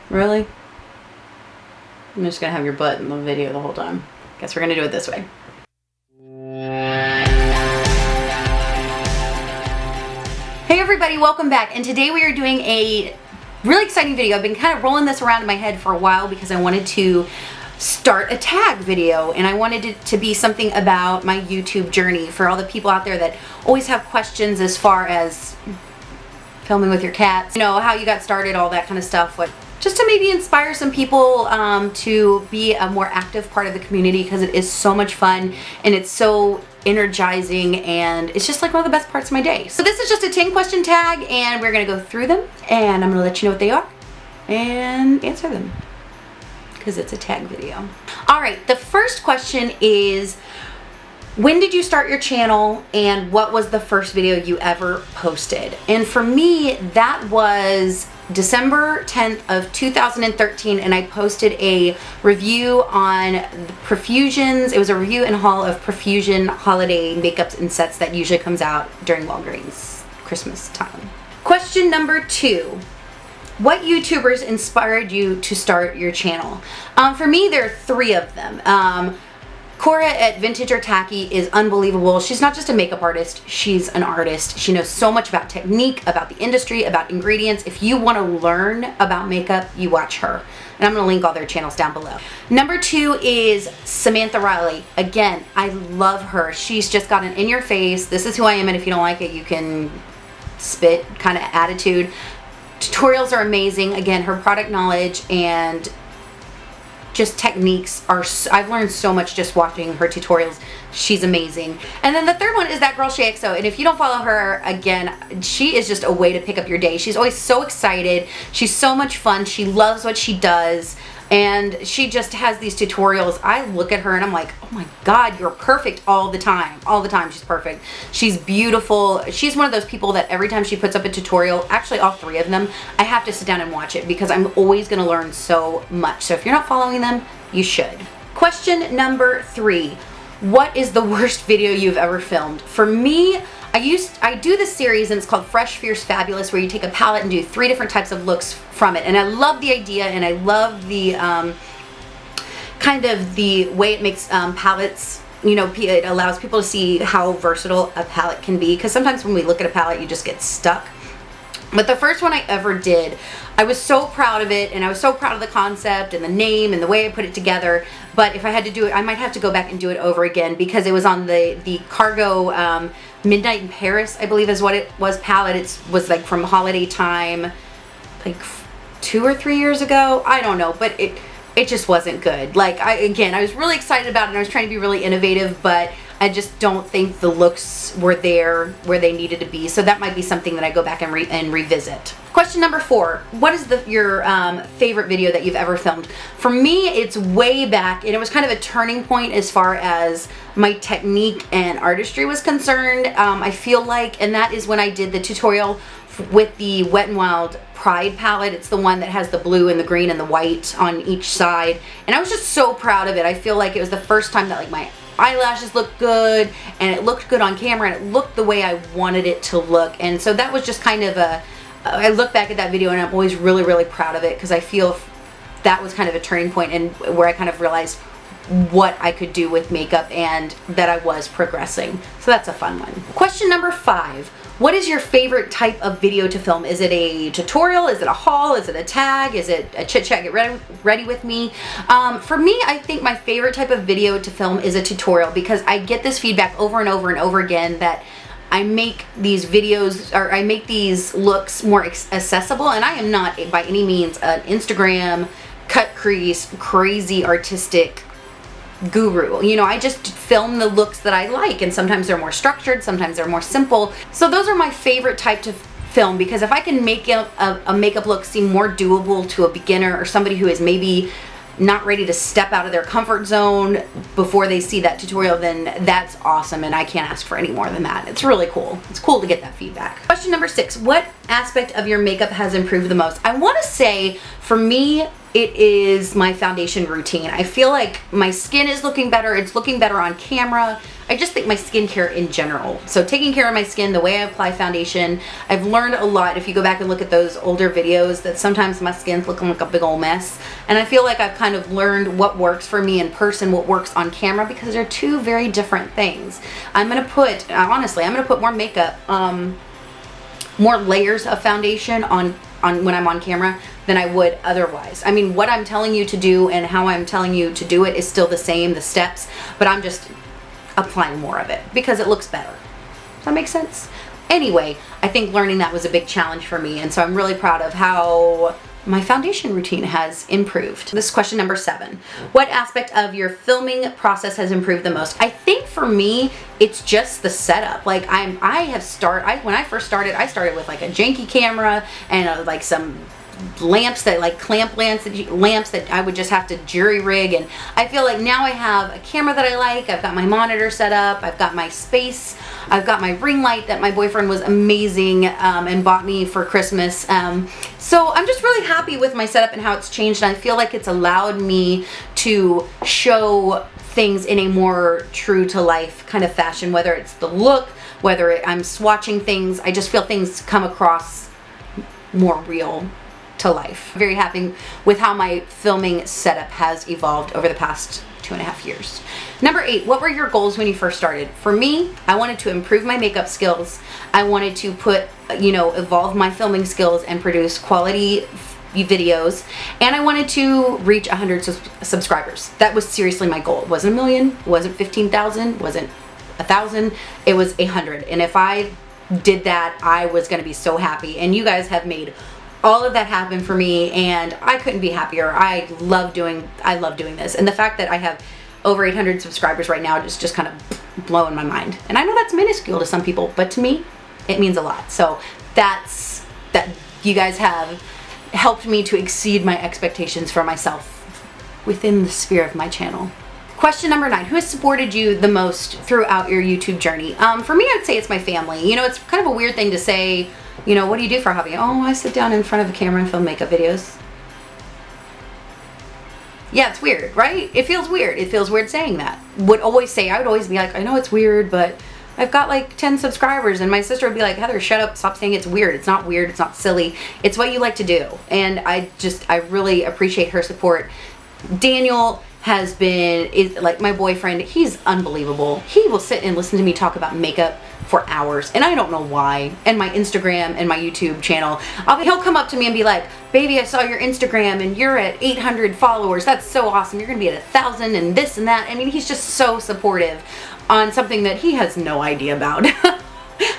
Really? I'm just gonna have your butt in the video the whole time. Guess we're gonna do it this way. Hey everybody, welcome back. And today we are doing a really exciting video. I've been kind of rolling this around in my head for a while because I wanted to start a tag video, and I wanted it to be something about my YouTube journey for all the people out there that always have questions as far as filming with your cats, you know, how you got started, all that kind of stuff. Just to maybe inspire some people to be a more active part of the community, because it is so much fun and it's so energizing, and it's just like one of the best parts of my day. So this is just a 10-question tag, and we're gonna go through them, and I'm gonna let you know what they are and answer them because it's a tag video. All right, the first question is, when did you start your channel and what was the first video you ever posted? And for me, that was December 10th of 2013, and I posted a review on the Profusions. It was a review and haul of Profusion holiday makeups and sets that usually comes out during Walgreens Christmas time. Question number 2. What YouTubers inspired you to start your channel? For me, there are 3 of them. Cora at Vintage or Tacky is unbelievable. She's not just a makeup artist, she's an artist. She knows so much about technique, about the industry, about ingredients. If you want to learn about makeup, you watch her. And I'm going to link all their channels down below. Number 2 is Samantha Riley. Again, I love her. She's just got an in your face, this is who I am, and if you don't like it, you can spit kind of attitude. Tutorials are amazing. Again, her product knowledge and just techniques are, I've learned so much just watching her tutorials. She's amazing. And then the third one is that girl Shae. And if you don't follow her, again, she is just a way to pick up your day. She's always so excited. She's so much fun. She loves what she does. And she just has these tutorials. I look at her and I'm like, oh my God, you're perfect all the time. All the time, she's perfect. She's beautiful. She's one of those people that every time she puts up a tutorial, actually all 3 of them, I have to sit down and watch it because I'm always gonna learn so much. So if you're not following them, you should. Question number 3. What is the worst video you've ever filmed? For me, I do this series, and it's called Fresh, Fierce, Fabulous, where you take a palette and do 3 different types of looks from it. And I love the idea, and I love the kind of the way it makes palettes, you know, it allows people to see how versatile a palette can be, because sometimes when we look at a palette, you just get stuck. But the first one I ever did, I was so proud of it, and I was so proud of the concept and the name and the way I put it together. But if I had to do it, I might have to go back and do it over again, because it was on the Cargo Midnight in Paris, I believe is what it was, palette. It was like from holiday time, like 2 or 3 years ago. I don't know, but it just wasn't good. Like, I was really excited about it, and I was trying to be really innovative, but I just don't think the looks were there where they needed to be. So that might be something that I go back and revisit. Question number 4. What is your favorite video that you've ever filmed? For me, it's way back, and it was kind of a turning point as far as my technique and artistry was concerned. I feel like, and that is when I did the tutorial with the Wet n Wild Pride palette. It's the one that has the blue and the green and the white on each side. And I was just so proud of it. I feel like it was the first time that like my eyelashes looked good, and it looked good on camera, and it looked the way I wanted it to look. And so that was just kind of I look back at that video and I'm always really, really proud of it, because I feel that was kind of a turning point, and where I kind of realized what I could do with makeup and that I was progressing. So that's a fun one. Question number 5. What is your favorite type of video to film? Is it a tutorial? Is it a haul? Is it a tag? Is it a chit chat, get ready with me? For me, I think my favorite type of video to film is a tutorial, because I get this feedback over and over and over again that I make these videos, or I make these looks more accessible, and I am not by any means an Instagram cut crease, crazy artistic guru. You know, I just film the looks that I like, and sometimes they're more structured, sometimes they're more simple. So those are my favorite type to film, because if I can make a makeup look seem more doable to a beginner or somebody who is maybe not ready to step out of their comfort zone before they see that tutorial, then that's awesome, and I can't ask for any more than that. It's really cool. It's cool to get that feedback. Question number 6. What aspect of your makeup has improved the most? I want to say, for me, it is my foundation routine. I feel like my skin is looking better. It's looking better on camera. I just think my skincare in general. So taking care of my skin, the way I apply foundation, I've learned a lot. If you go back and look at those older videos, that sometimes my skin's looking like a big old mess. And I feel like I've kind of learned what works for me in person, what works on camera, because they're two very different things. I'm gonna put, honestly, I'm gonna put more makeup, more layers of foundation on when I'm on camera than I would otherwise. I mean, what I'm telling you to do and how I'm telling you to do it is still the same, the steps, but I'm just applying more of it because it looks better. Does that make sense? Anyway, I think learning that was a big challenge for me, and so I'm really proud of how my foundation routine has improved. This is question number 7. What aspect of your filming process has improved the most? I think for me, it's just the setup. Like when I first started, I started with like a janky camera and like some lamps that like clamp lamps that I would just have to jury rig, and I feel like now I have a camera that I like. I've got my monitor set up, I've got my space, I've got my ring light that my boyfriend was amazing and bought me for Christmas. So I'm just really happy with my setup and how it's changed, and I feel like it's allowed me to show things in a more true to life kind of fashion, whether it's the look, whether I'm swatching things. I just feel things come across more real to life. Very happy with how my filming setup has evolved over the past 2.5 years. Number 8, what were your goals when you first started? For me, I wanted to improve my makeup skills. I wanted to evolve my filming skills and produce quality videos, and I wanted to reach 100 subscribers. That was seriously my goal. It wasn't a million, it wasn't 15,000, wasn't 1,000, it was 100. And if I did that, I was going to be so happy, and you guys have made all of that happen for me, and I couldn't be happier. I love doing this, and the fact that I have over 800 subscribers right now just kind of blowing my mind. And I know that's minuscule to some people, but to me it means a lot. So that you guys have helped me to exceed my expectations for myself within the sphere of my channel. Question number 9, who has supported you the most throughout your YouTube journey? For me, I'd say it's my family. You know, it's kind of a weird thing to say, you know, what do you do for a hobby? Oh, I sit down in front of a camera and film makeup videos. Yeah, it's weird, right? It feels weird. It feels weird saying that. I would always be like, I know it's weird, but I've got like 10 subscribers, and my sister would be like, Heather, shut up, stop saying it's weird. It's not weird, it's not silly. It's what you like to do. And I really appreciate her support. Daniel is like my boyfriend. He's unbelievable. He will sit and listen to me talk about makeup for hours, and I don't know why. And my Instagram and my YouTube channel, he'll come up to me and be like, baby, I saw your Instagram and you're at 800 followers. That's so awesome. You're gonna be at 1,000 and this and that. I mean, he's just so supportive on something that he has no idea about.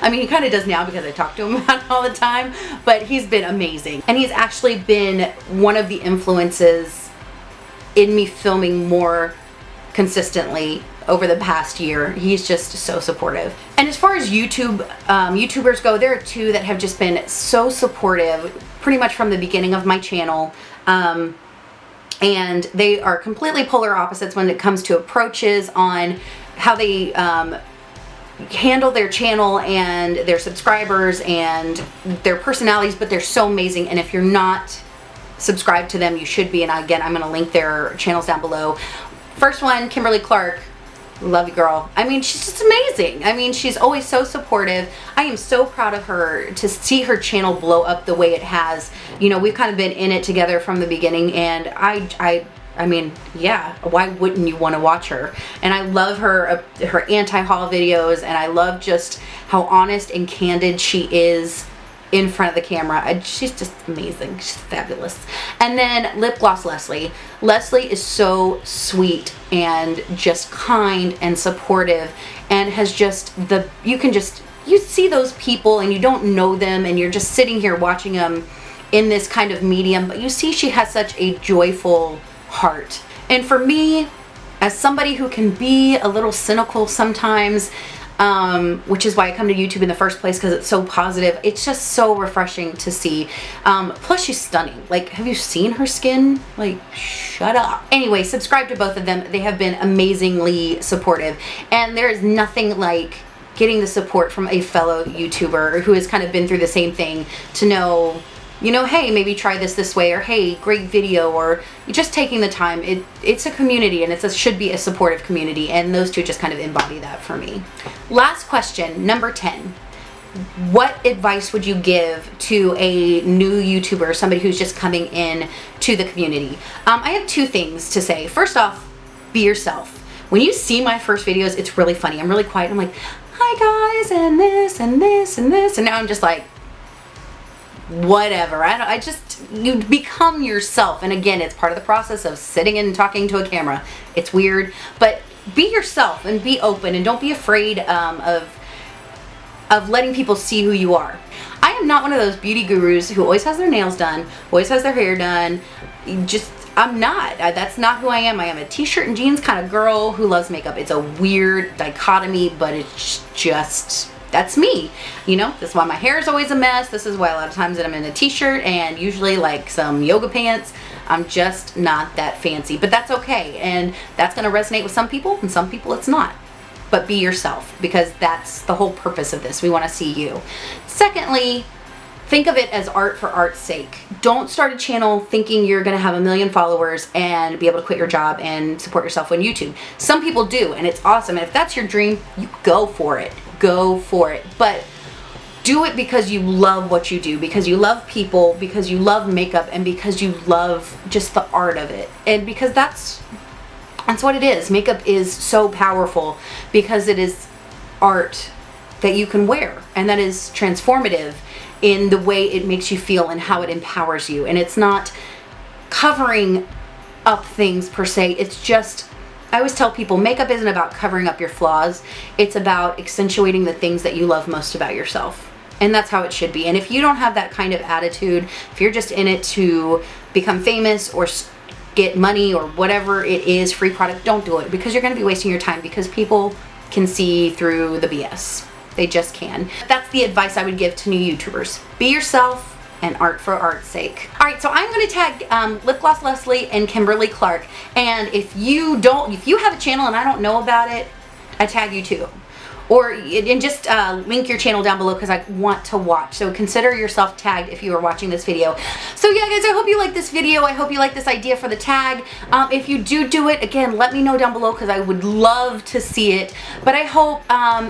I mean, he kind of does now because I talk to him about it all the time, but he's been amazing. And he's actually been one of the influences in me filming more consistently over the past year. He's just so supportive. And as far as YouTubers go, there are 2 that have just been so supportive pretty much from the beginning of my channel. And they are completely polar opposites when it comes to approaches on how they handle their channel and their subscribers and their personalities, but they're so amazing. And if you're not subscribed to them, you should be. And again, I'm going to link their channels down below. First one, Kimberly Clark. Love you, girl. I mean, she's just amazing. I mean, she's always so supportive. I am so proud of her to see her channel blow up the way it has. You know, we've kind of been in it together from the beginning, and I mean, yeah, why wouldn't you want to watch her? And I love her anti-haul videos, and I love just how honest and candid she is in front of the camera. She's just amazing. She's fabulous. And then Lipglossleslie. Leslie is so sweet and just kind and supportive, and has just you see those people and you don't know them, and you're just sitting here watching them in this kind of medium, but you see she has such a joyful heart. And for me, as somebody who can be a little cynical sometimes, which is why I come to YouTube in the first place, because it's so positive. It's just so refreshing to see. Plus she's stunning. Like, have you seen her skin? Like, shut up. Anyway, subscribe to both of them. They have been amazingly supportive, and there is nothing like getting the support from a fellow YouTuber who has kind of been through the same thing, to know you know, hey, maybe try this way, or hey, great video, or just taking the time. It's a community, and should be a supportive community, and those two just kind of embody that for me. Last question, number 10. What advice would you give to a new YouTuber, somebody who's just coming in to the community? I have two things to say. First off, be yourself. When you see my first videos, it's really funny. I'm really quiet. I'm like, hi guys, and this, and this, and this, and now I'm just like, whatever. You become yourself. And again, it's part of the process of sitting and talking to a camera. It's weird, but be yourself and be open, and don't be afraid of letting people see who you are. I am not one of those beauty gurus who always has their nails done, always has their hair done. I'm not. That's not who I am. I am a t-shirt and jeans kind of girl who loves makeup. It's a weird dichotomy, but it's just, that's me. You know, this is why my hair is always a mess. This is why a lot of times that I'm in a t-shirt and usually like some yoga pants. I'm just not that fancy, but that's okay. And that's going to resonate with some people, and some people it's not. But be yourself, because that's the whole purpose of this. We want to see you. Secondly, think of it as art for art's sake. Don't start a channel thinking you're going to have 1 million followers and be able to quit your job and support yourself on YouTube. Some people do, and it's awesome. And if that's your dream, you go for it. Go for it. But do it because you love what you do, because you love people, because you love makeup, and because you love just the art of it. And because that's what it is. Makeup is so powerful because it is art that you can wear, and that is transformative in the way it makes you feel and how it empowers you. And it's not covering up things per se. It's just, I always tell people, makeup isn't about covering up your flaws. It's about accentuating the things that you love most about yourself. And that's how it should be. And if you don't have that kind of attitude, if you're just in it to become famous or get money or whatever it is, free product, don't do it, because you're going to be wasting your time, because people can see through the BS. They just can. That's the advice I would give to new YouTubers. Be yourself, and art for art's sake. All right, so I'm going to tag Lipglossleslie and Kimberly Clark. And if you have a channel and I don't know about it, I tag you too. And just link your channel down below, because I want to watch. So consider yourself tagged if you are watching this video. So yeah, guys, I hope you like this video. I hope you like this idea for the tag. If you do it, again, let me know down below, because I would love to see it. But I hope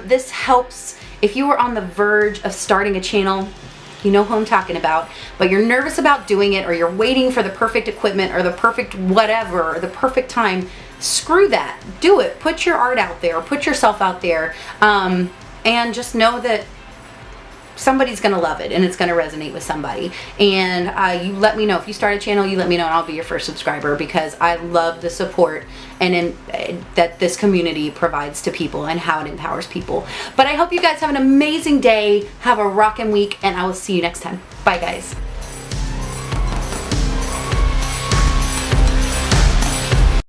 this helps. If you are on the verge of starting a channel, you know who I'm talking about, but you're nervous about doing it, or you're waiting for the perfect equipment or the perfect whatever, or the perfect time, screw that. Do it. Put your art out there. Put yourself out there. And just know that somebody's going to love it, and it's going to resonate with somebody. And you let me know. If you start a channel, you let me know, and I'll be your first subscriber, because I love the support that this community provides to people and how it empowers people. But I hope you guys have an amazing day. Have a rockin' week, and I will see you next time. Bye, guys.